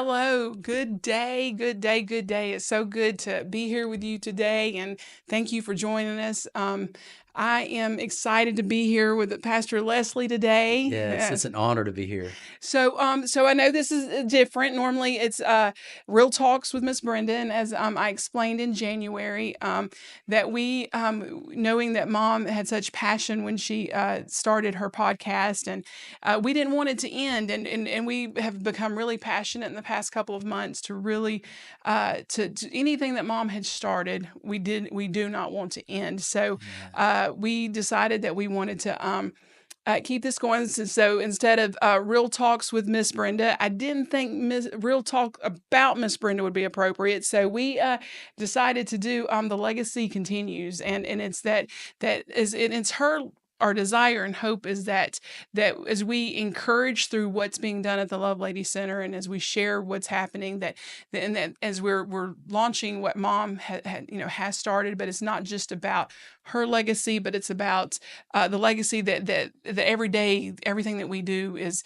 Hello, good day, good day, good day. It's so good to be here with you today, and thank you for joining us. I am excited to be here with Pastor Leslie today. Yes, it's an honor to be here. So I know this is different. Normally, it's real talks with Miss Brenda, and as I explained in January, that we, knowing that Mom had such passion when she started her podcast, and we didn't want it to end, and we have become really passionate in the past couple of months to really to anything that Mom had started, we do not want to end. So we decided that we wanted to keep this going. So instead of real talks with Miss Brenda, I didn't think real talk about Miss Brenda would be appropriate. So we decided to do the legacy continues, and it's it's her. Our desire and hope is that as we encourage through what's being done at the Lovelady Center, and as we share what's happening, and that as we're launching what Mom has started, but it's not just about her legacy, but it's about the legacy that every day, everything that we do is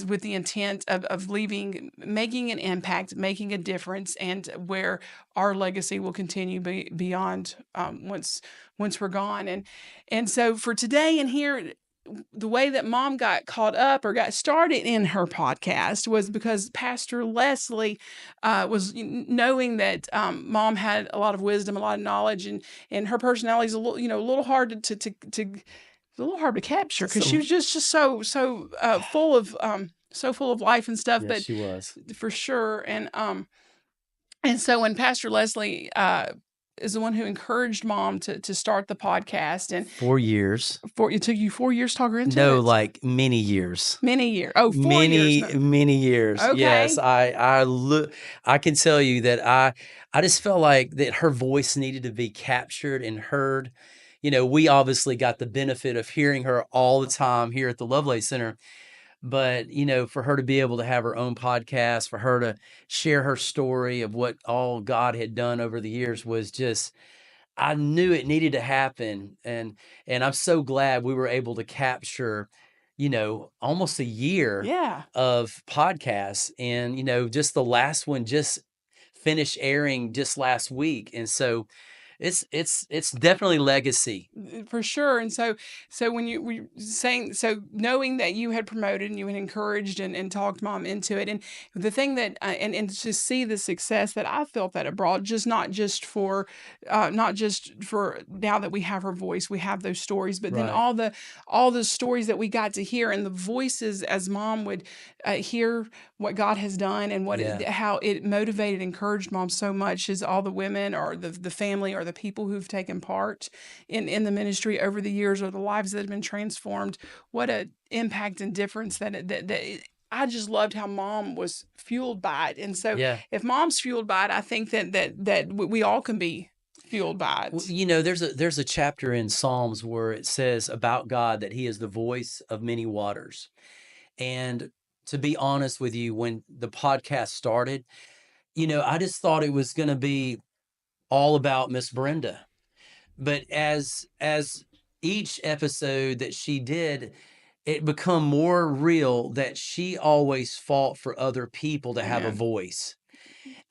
with the intent of making an impact, making a difference, and where our legacy will continue beyond once we're gone. And so for today and here, the way that Mom got caught up or got started in her podcast was because Pastor Leslie was knowing that Mom had a lot of wisdom, a lot of knowledge, and her personality is a little hard to a little hard to capture because she was just so full of life and stuff. Yes, but she was. for sure. And so when Pastor Leslie is the one who encouraged Mom to start the podcast, and 4 years. it took you 4 years to talk her into it. No, like many years. Many years. Oh, 4 years. Many years. Okay. Yes, I can tell you that I just felt like that her voice needed to be captured and heard. We obviously got the benefit of hearing her all the time here at the Lovelady Center. But, for her to be able to have her own podcast, for her to share her story of what all God had done over the years was just, I knew it needed to happen. And I'm so glad we were able to capture, almost a year Yeah. of podcasts. And, just the last one just finished airing just last week. And so it's definitely legacy. For sure. And so when you were saying, so knowing that you had promoted and you had encouraged and talked Mom into it, and the thing that and to see the success that I felt that it brought, not just for now that we have her voice, we have those stories, but then Right. all the stories that we got to hear, and the voices as Mom would hear what God has done, and Yeah. how it motivated, encouraged Mom so much, is all the women or the family or the people who've taken part in the ministry over the years, or the lives that have been transformed. What an impact and difference I just loved how Mom was fueled by it. And so Yeah. if Mom's fueled by it, I think that we all can be fueled by Well, it. there's a chapter in Psalms where it says about God that he is the voice of many waters. And to be honest with you, when the podcast started, I just thought it was going to be all about Miss Brenda. But as each episode that she did, it become more real that she always fought for other people to have a Amen. voice.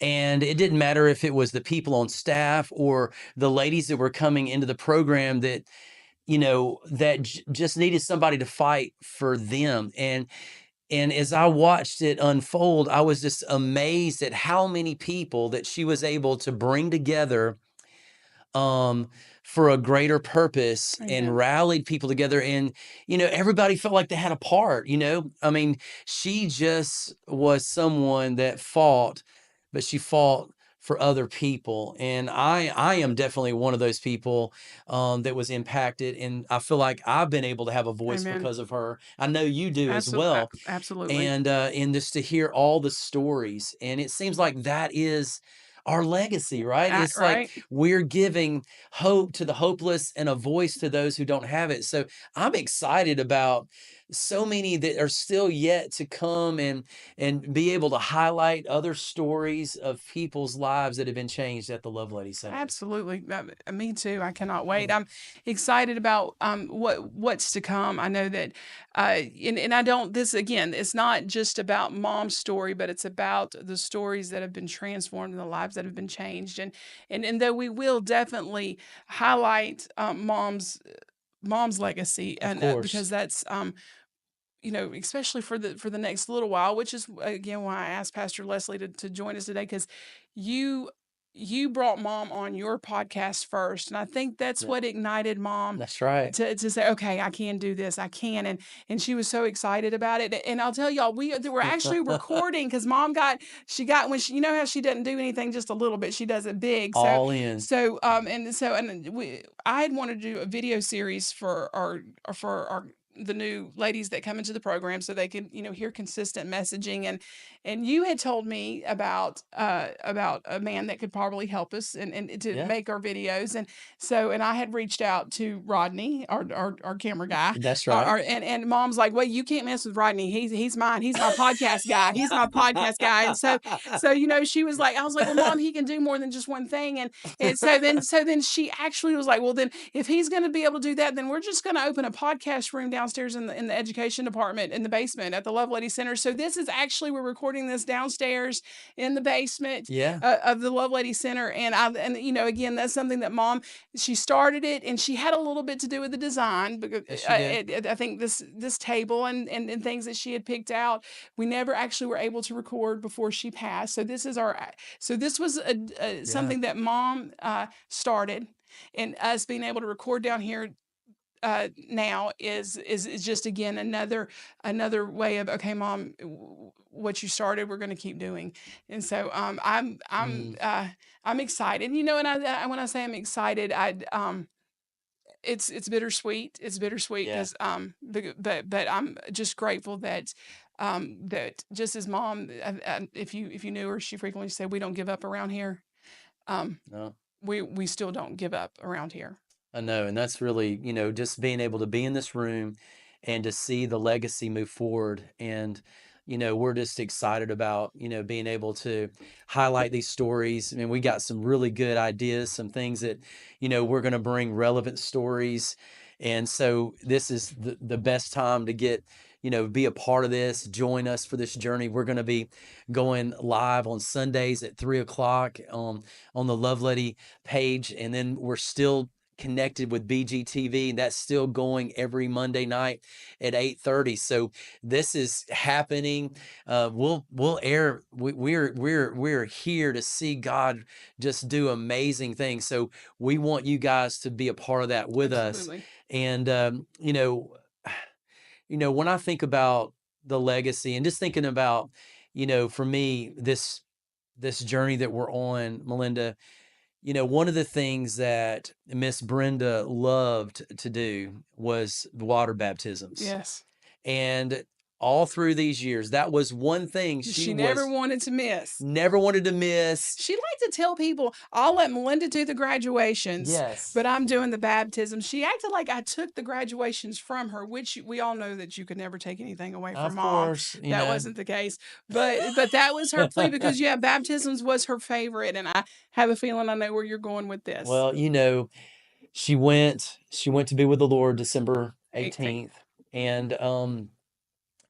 And it didn't matter if it was the people on staff or the ladies that were coming into the program that just needed somebody to fight for them. And as I watched it unfold, I was just amazed at how many people that she was able to bring together um for a greater purpose, and Amen. rallied people together. And everybody felt like they had a part. I mean, she just was someone that fought, but she fought for other people. And I am definitely one of those people that was impacted, and I feel like I've been able to have a voice Amen. because of her. I know you do as well. Absolutely. And just to hear all the stories, and it seems like that is our legacy, right? It's like Right. we're giving hope to the hopeless and a voice to those who don't have it. So I'm excited about so many that are still yet to come, and be able to highlight other stories of people's lives that have been changed at the Lovelady Center. Absolutely. Me too. I cannot wait. I'm excited about what's to come. I know that, and I don't. This again, it's not just about mom's story, but it's about the stories that have been transformed and the lives that have been changed. And though we will definitely highlight mom's legacy, Of and course. because that's especially for the next little while, which is again why I asked Pastor Leslie to join us today, because you you brought mom on your podcast first, and I think that's Yeah, what ignited mom that's right. to say, okay, I can do this, I can, and she was so excited about it. And I'll tell y'all, we were actually recording because mom got when she, how she doesn't do anything just a little bit, she does it big. So All in. I had wanted to do a video series for our the new ladies that come into the program so they can hear consistent messaging, and you had told me about a man that could probably help us and to Yeah, make our videos. And I had reached out to Rodney, our camera guy. that's right. And mom's like, well, you can't mess with Rodney, he's mine, he's my podcast guy, he's my podcast guy. And so she was like, I was like, well, mom, he can do more than just one thing. And so then she actually was like, well, then if he's going to be able to do that, then we're just going to open a podcast room downstairs in the education department in the basement at the Lovelady Center. So this is actually, we're recording this downstairs in the basement Yeah. of the Lovelady Center. Again, that's something that mom, she started it, and she had a little bit to do with the design, because Yes, she did. I think this table and things that she had picked out, we never actually were able to record before she passed. So this was Yeah. something that mom started, and us being able to record down here now is just again another way of, okay, mom, what you started, we're going to keep doing. And so Mm, I'm excited, and when I say I'm excited, it's bittersweet. It's bittersweet yeah. because but I'm just grateful that that just as mom, if you knew her, she frequently said, we don't give up around here. um No. we still don't give up around here. I know, and that's really, just being able to be in this room and to see the legacy move forward. And, we're just excited about, being able to highlight these stories. I mean, we got some really good ideas, some things that, we're going to bring relevant stories. And so this is the best time to get, be a part of this, join us for this journey. We're going to be going live on Sundays at 3 o'clock on the Lovelady page. And then we're still connected with BGTV. That's still going every Monday night at 8:30. So this is happening. We'll air. We're here to see God just do amazing things. So we want you guys to be a part of that with us. Absolutely. And when I think about the legacy and just thinking about, for me, this journey that we're on, Melinda, one of the things that Miss Brenda loved to do was the water baptisms. Yes. And all through these years, that was one thing she She never was wanted to miss. never wanted to miss. She liked to tell people, I'll let Melinda do the graduations, Yes, but I'm doing the baptism. She acted like I took the graduations from her, which we all know that you could never take anything away from of mom. course, That wasn't the case. But that was her plea, because yeah, baptisms was her favorite. And I have a feeling I know where you're going with this. Well, she went to be with the Lord December 18. 18th. And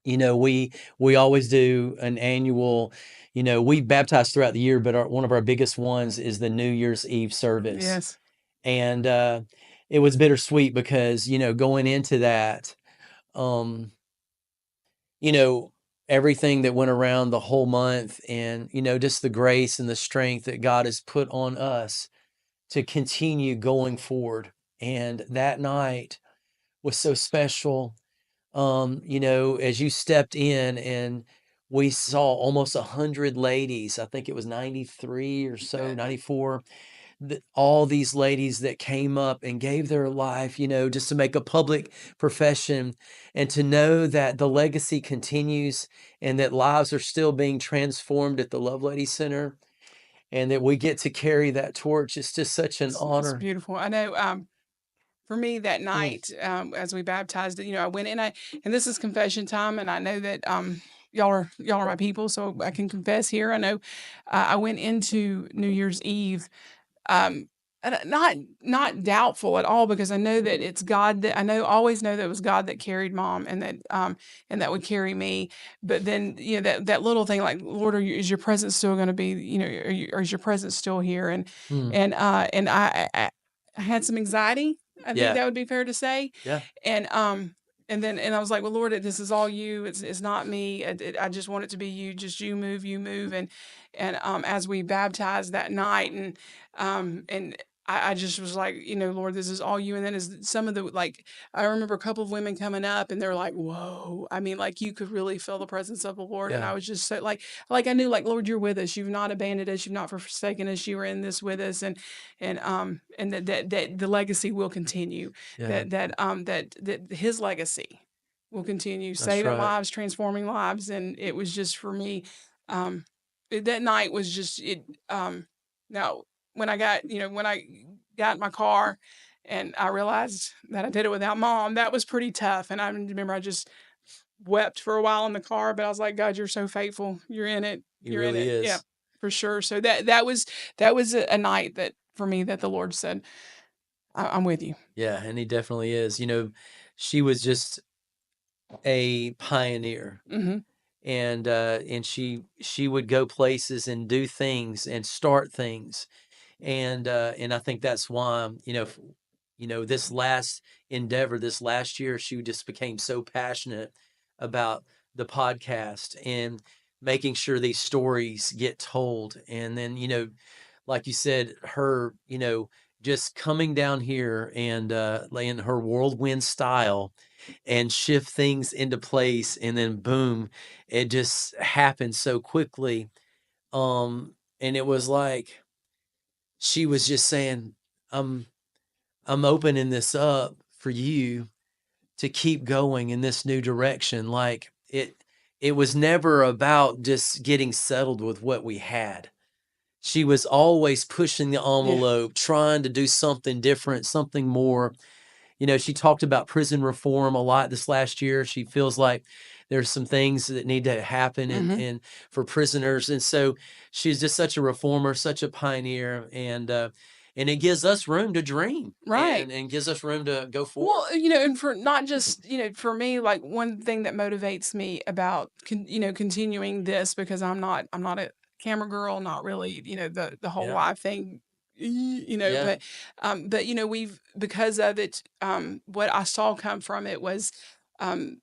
we always do an annual, we baptize throughout the year, but one of our biggest ones is the New Year's Eve service. Yes. And it was bittersweet because, going into that, um, you know, everything that went around the whole month, and, just the grace and the strength that God has put on us to continue going forward. And that night was so special. As you stepped in, and we saw almost 100 ladies. I think it was 93 or so, 94. All these ladies that came up and gave their life, just to make a public profession, and to know that the legacy continues and that lives are still being transformed at the Lovelady Center. and that we get to carry that torch. It's just such an It's honor. beautiful. I know. For me that Mm, night, as we baptized, I went in. And this is confession time, and I know that y'all are my people, so I can confess here. I know I went into New Year's Eve, um, not doubtful at all, because I know that it's God that always know that it was God that carried mom, and that would carry me. But then that little thing, like, Lord, is your presence still going to be, or is your presence still here? mm, And I had some anxiety. I think yeah, that would be fair to say. yeah, And and I was like, well, Lord, this is all you. It's not me. I just want it to be you. Just you move. And as we baptized that night, and I just was like, Lord, this is all you. And then, as some of the, like, I remember a couple of women coming up, and they're like, whoa. I mean, like, you could really feel the presence of the Lord. And yeah, I was just so, like I knew, like, Lord, you're with us. You've not abandoned us. You've not forsaken us. You are in this with us. And that the legacy will continue. yeah. That his legacy will continue, That's saving right. lives, transforming lives. And it was just, for me, that night was just it. Now, when I got in my car and I realized that I did it without mom, that was pretty tough. And I remember I just wept for a while in the car, but I was like, God, you're so faithful. You're in it. He You're in really it. Yeah, is. for sure. So that was a night that, for me, that the Lord said, I'm with you. Yeah, and he definitely is. She was just a pioneer, Hmm. and she would go places and do things and start things, and I think that's why, this last endeavor, this last year, she just became so passionate about the podcast and making sure these stories get told. And then, like you said, her, just coming down here and laying her whirlwind style and shift things into place, and then boom, it just happened so quickly. And it was like she was just saying, I'm I'm opening this up for you to keep going in this new direction. Like, it was never about just getting settled with what we had. She was always pushing the Yeah. envelope, trying to do something different, something more. She talked about prison reform a lot this last year. She feels like there's some things that need to happen Hmm. and for prisoners. And so she's just such a reformer, such a pioneer, and it gives us room to dream, Right. and gives us room to go forward. Well, and for not just, for me, like, one thing that motivates me about, continuing this, because I'm not a camera girl, not really, the whole Yeah. live thing, Yeah. but, we've, because of it, what I saw come from it was, um,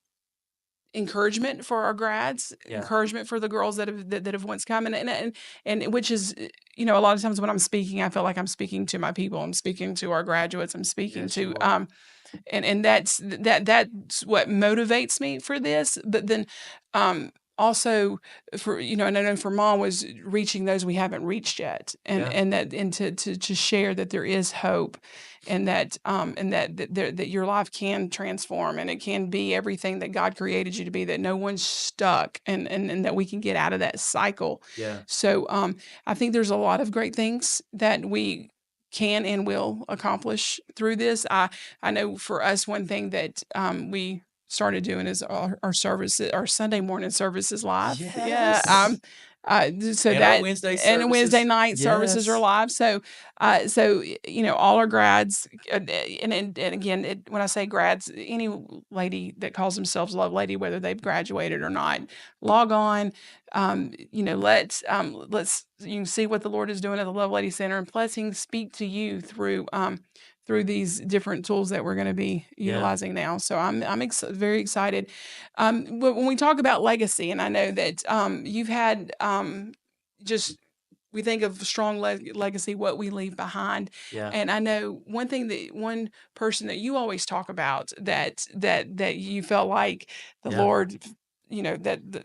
encouragement for our grads, Yeah. encouragement for the girls that have once come, and which is, a lot of times when I'm speaking, I feel like I'm speaking to my people. I'm speaking to our graduates. I'm speaking Yes, to, you are. and that's what motivates me for this. But then, also, for, and I know for mom, was reaching those we haven't reached yet, and Yeah. and that and to share that there is hope, and that your life can transform, and it can be everything that God created you to be, that no one's stuck, and that we can get out of that cycle. Yeah. So, I think there's a lot of great things that we can and will accomplish through this. I know for us, one thing that, we started doing is our services, our Sunday morning services live. Yeah. Yes. So And our that, Wednesday and Wednesday services. night services are Yes. live. So all our grads, and again, when I say grads, any lady that calls themselves Lovelady, whether they've graduated or not, log on. Let's you can see what the Lord is doing at the Lovelady Center, and plus He can speak to you through these different tools that we're going to be Yeah. utilizing now. So I'm very excited. But when we talk about legacy, and I know that, you've had, just, we think of strong legacy, what we leave behind. Yeah. And I know one person that you always talk about, that you felt like the Yeah. Lord,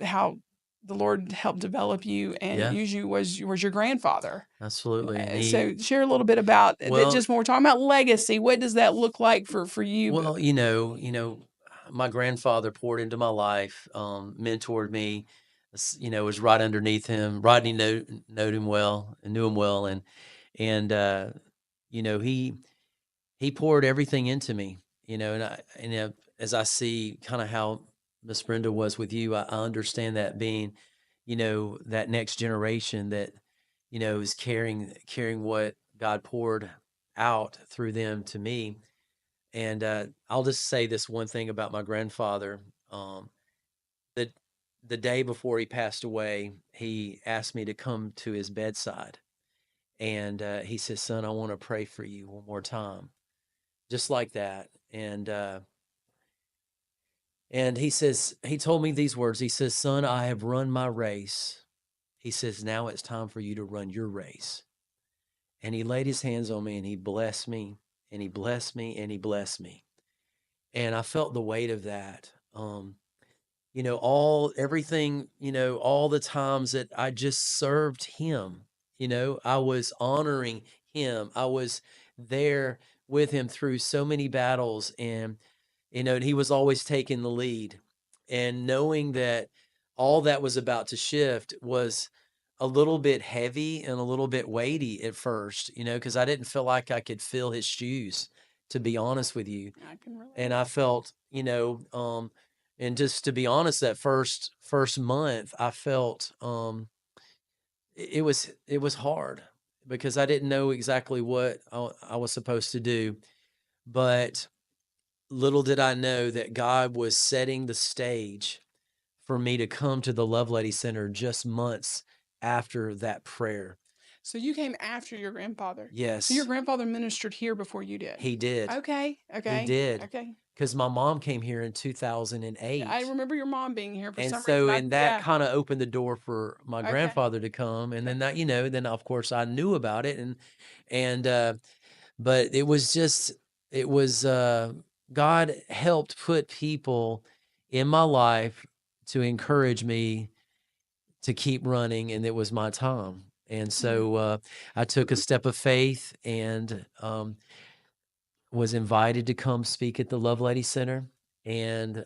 how the Lord helped develop you and Yeah. use you, was your grandfather. Absolutely. And he, So share a little bit about that. well, Just when we're talking about legacy, what does that look like for you? well, my grandfather poured into my life, mentored me, was right underneath him. Rodney knowed him well and knew him well, and he poured everything into me, as I see kind of how Miss Brenda was with you, I understand that being, that next generation that, is carrying what God poured out through them to me. And I'll just say this one thing about my grandfather. The the day before he passed away, he asked me to come to his bedside, and he says, "Son, I want to pray for you one more time," just like that. And he told me these words. He says, "Son, I have run my race." He says, "Now it's time for you to run your race." And he laid his hands on me and he blessed me and he blessed me and he blessed me. And I felt the weight of that. All everything, all the times that I just served him, I was honoring him. I was there with him through so many battles, and he was always taking the lead. And knowing that all that was about to shift was a little bit heavy and a little bit weighty at first, because I didn't feel like I could fill his shoes, to be honest with you. I can And relate. I felt, and just to be honest, that first month, I felt it was hard because I didn't know exactly what I was supposed to do. But little did I know that God was setting the stage for me to come to the Lovelady Center just months after that prayer. So you came after your grandfather. So your Yes, grandfather ministered here before you did. he did. Okay, He okay, did. okay. Because my mom came here in Yeah, I 2008. remember your mom being here for And some reason. so, and that Yeah. kind of opened the door for my Okay. grandfather to come. And Okay. then then of course I knew about it. And but it was, God helped put people in my life to encourage me to keep running. And it was my time. And Mm. so, I took a step of faith and, was invited to come speak at the Lovelady Center. And,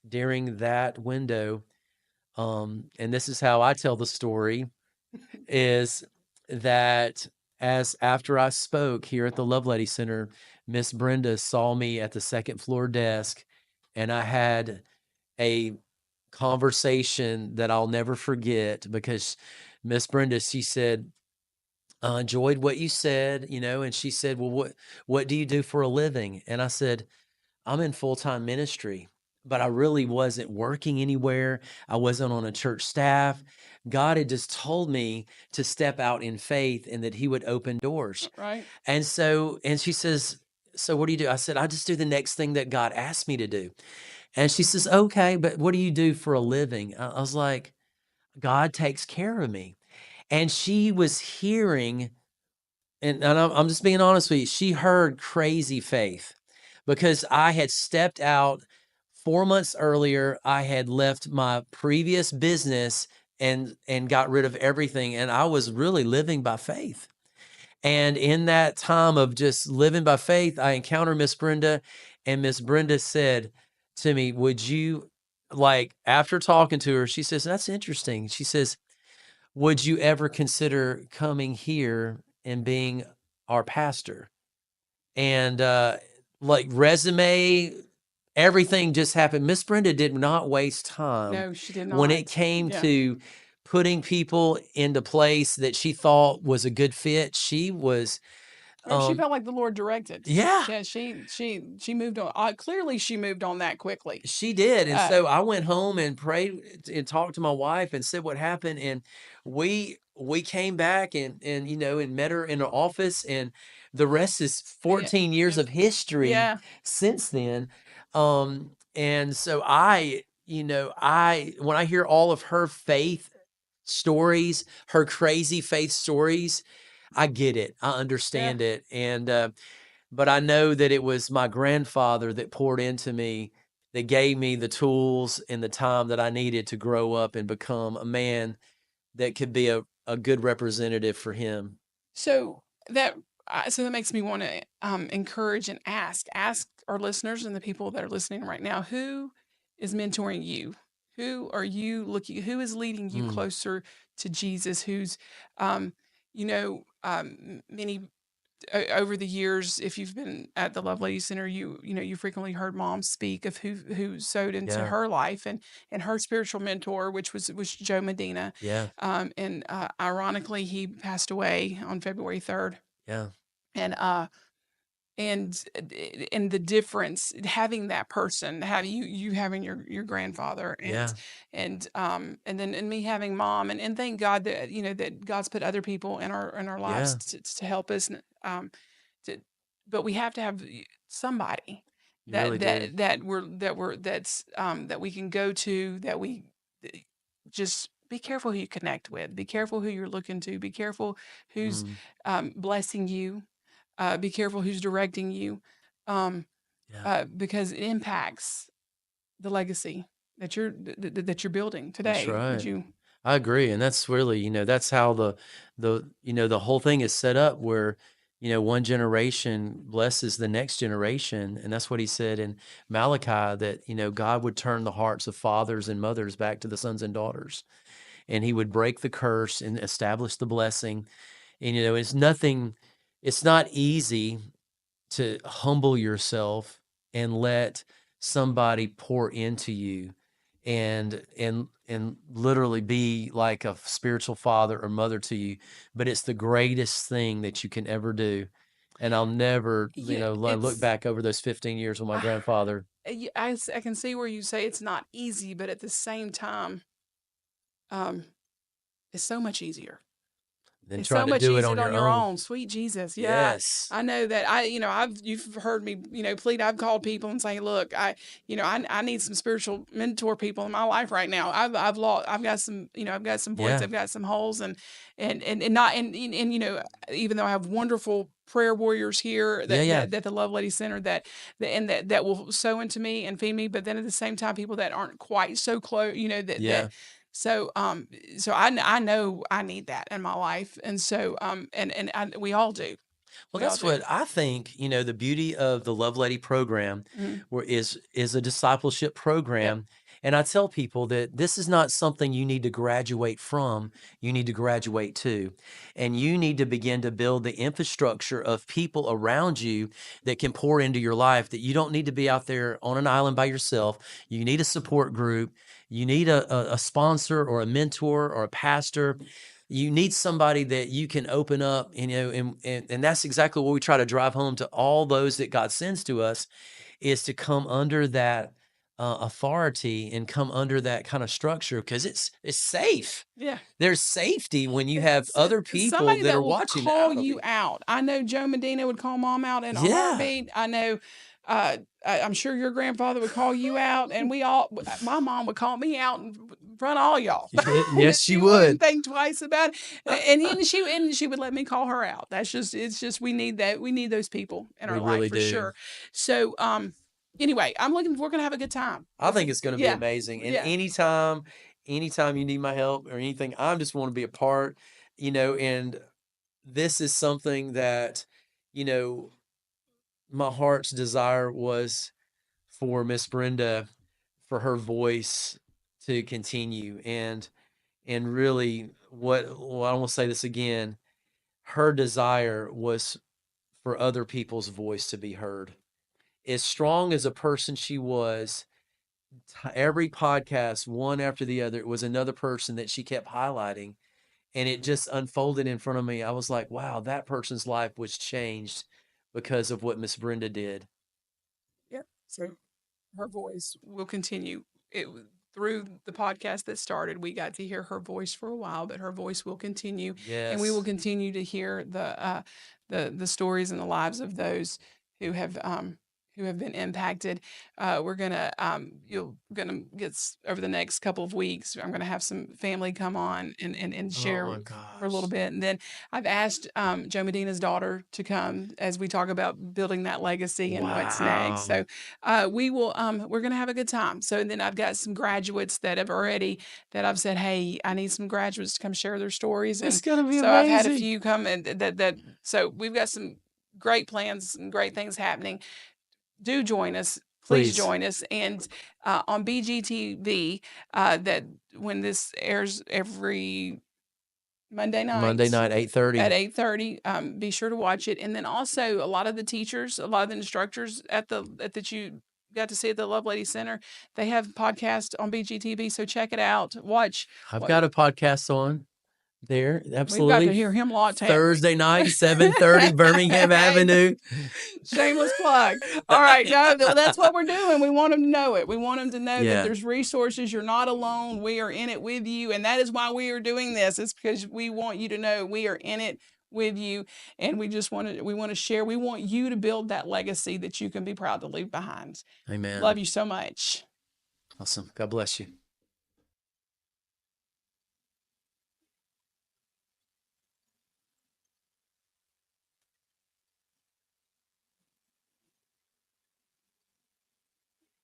during that window, and this is how I tell the story, is that as after I spoke here at the Lovelady Center, Miss Brenda saw me at the second floor desk, and I had a conversation that I'll never forget because Miss Brenda, she said, "I enjoyed what you said," and she said, "Well, what do you do for a living?" And I said, "I'm in full-time ministry, but I really wasn't working anywhere. I wasn't on a church staff. God had just told me to step out in faith and that he would open doors." Right. And she says, "So what do you do?" I said, "I just do the next thing that God asked me to do." And she says, "Okay, but what do you do for a living?" I was like, "God takes care of me." And she was hearing, and I'm just being honest with you, she heard crazy faith because I had stepped out 4 months earlier. I had left my previous business and got rid of everything, and I was really living by faith. And in that time of just living by faith, I encountered Miss Brenda, and Miss Brenda said to me, "Would you, like, after talking to her, she says, "That's interesting." She says, "Would you ever consider coming here and being our pastor?" And like resume, everything just happened. Miss Brenda did not waste time No, she did when not. it came Yeah. to putting people into place that she thought was a good fit. She was, Or she um, felt like the Lord directed. yeah, Yeah, she moved on. Clearly, she moved on that quickly. she did. And Uh, so I went home and prayed and talked to my wife and said what happened. And we came back and met her in her office, and the rest is yeah, 14 years of history yeah. since then. And so I when I hear all of her faith stories, her crazy faith stories, I get it. I Yeah. understand it. And but I know that it was my grandfather that poured into me, that gave me the tools and the time that I needed to grow up and become a man that could be a good representative for him. So that so that makes me want to encourage and ask our listeners and the people that are listening right now, who is mentoring you? Who are you looking? Who is leading you Mm. closer to Jesus? Who's, many over the years, if you've been at the Lovelady Center, you frequently heard Mom speak of who sowed into Yeah. her life, and her spiritual mentor, which was Joe Medina, Yeah. and ironically, he passed away on February 3rd, Yeah. and and the difference having that person, having you having your grandfather, Yeah. and then and me having Mom, and thank God that that God's put other people in our lives Yeah. to help us, to, but we have to have somebody You really do. that we can go to, that we just be careful who you connect with, be careful who you're looking to, be careful who's Mm. blessing you, be careful who's directing you, um, Yeah. because it impacts the legacy that you're building That's today. Would right. you? I agree, and that's really, that's how the whole thing is set up where, one generation blesses the next generation, and that's what he said in Malachi that, God would turn the hearts of fathers and mothers back to the sons and daughters, and he would break the curse and establish the blessing. And it's not easy to humble yourself and let somebody pour into you and literally be like a spiritual father or mother to you, but it's the greatest thing that you can ever do. And I'll never, Yeah, look it's. back over those 15 years with my grandfather I can see where you say it's not easy, but at the same time, um, it's so much easier. than It's trying so to much do it easier on on your your own. own. Sweet Jesus. Yeah. Yes. I know that you've heard me, plead. I've called people and say, look, I need some spiritual mentor people in my life right now. I've got some, I've got some voids, Yeah. I've got some holes, and not, and, even though I have wonderful prayer warriors here Yeah. Yeah. that the Lovelady Center that will sow into me and feed me, but then at the same time, people that aren't quite so close, Yeah. so, I know I need that in my life, and so, we all do. Well, We all that's do. what I think, the beauty of the Love Lady program Mhm. where is a discipleship Yep. program. And I tell people that this is not something you need to graduate from, you need to graduate to. And you need to begin to build the infrastructure of people around you that can pour into your life, that you don't need to be out there on an island by yourself. You need a support group, you need a sponsor or a mentor or a pastor. You need somebody that you can open up, and that's exactly what we try to drive home to all those that God sends to us, is to come under that authority and come under that kind of structure because it's safe. Yeah. There's safety when you have other people Somebody that that are will watching call out of you you. out. I know Joe Medina would call Mom out in a Yeah. heartbeat. I know, I'm sure your grandfather would call you out, and my mom would call me out in front of all y'all. Yes, she She wouldn't would. think twice about it, and she would let me call her out. It's just we need that. We need those people in We our life really for do. sure. So, anyway, we're gonna have a good time. I think it's going to be Yeah, amazing. And yeah, anytime you need my help or anything, I just want to be a part, and this is something that, you know, my heart's desire was for Miss Brenda, for her voice to continue. And really well, I won't say this again, her desire was for other people's voice to be heard. As strong as a person she was, every podcast, one after the other, it was another person that she kept highlighting. And it just unfolded in front of me. I was like, wow, that person's life was changed because of what Miss Brenda did. yeah. So her voice will continue. Through the podcast that started, we got to hear her voice for a while, but her voice will continue, and we will Yes. continue to hear the stories and the lives of those who have been impacted. We're gonna You're gonna over the next couple of weeks. I'm gonna have some family come on and Oh share my for a little gosh. bit, and then I've asked Joe Medina's daughter to come as we talk about building that legacy and what's next. Wow. So we're gonna have a good time. So then I've got some graduates that I've said, hey, I need some graduates to come share their stories, It's and gonna be so I've had a amazing. few come, and so we've got some great plans and great things happening. Do join us please Please. join us. And on BGTV, that when this airs every Monday Monday nights night, at 8:30. 8:30. Be sure to watch it. And then also a lot of the teachers, a lot of the instructors that you got to see at the Lovelady Center, they have podcasts on BGTV. So check it out. Watch I've what got a podcast on there. we've got to Absolutely. hear him lots, haven't we? Thursday night, 7:30, Birmingham Hey, Avenue. shameless plug. All right. No, that's what we're doing. We want them to know it. We want them to know that Yeah. there's resources. You're not alone. We are in it with you. And that is why we are doing this. It's because we want you to know we are in it with you. And we want to share. We want you to build that legacy that you can be proud to leave behind. Amen. Love you so much. Awesome. God bless you.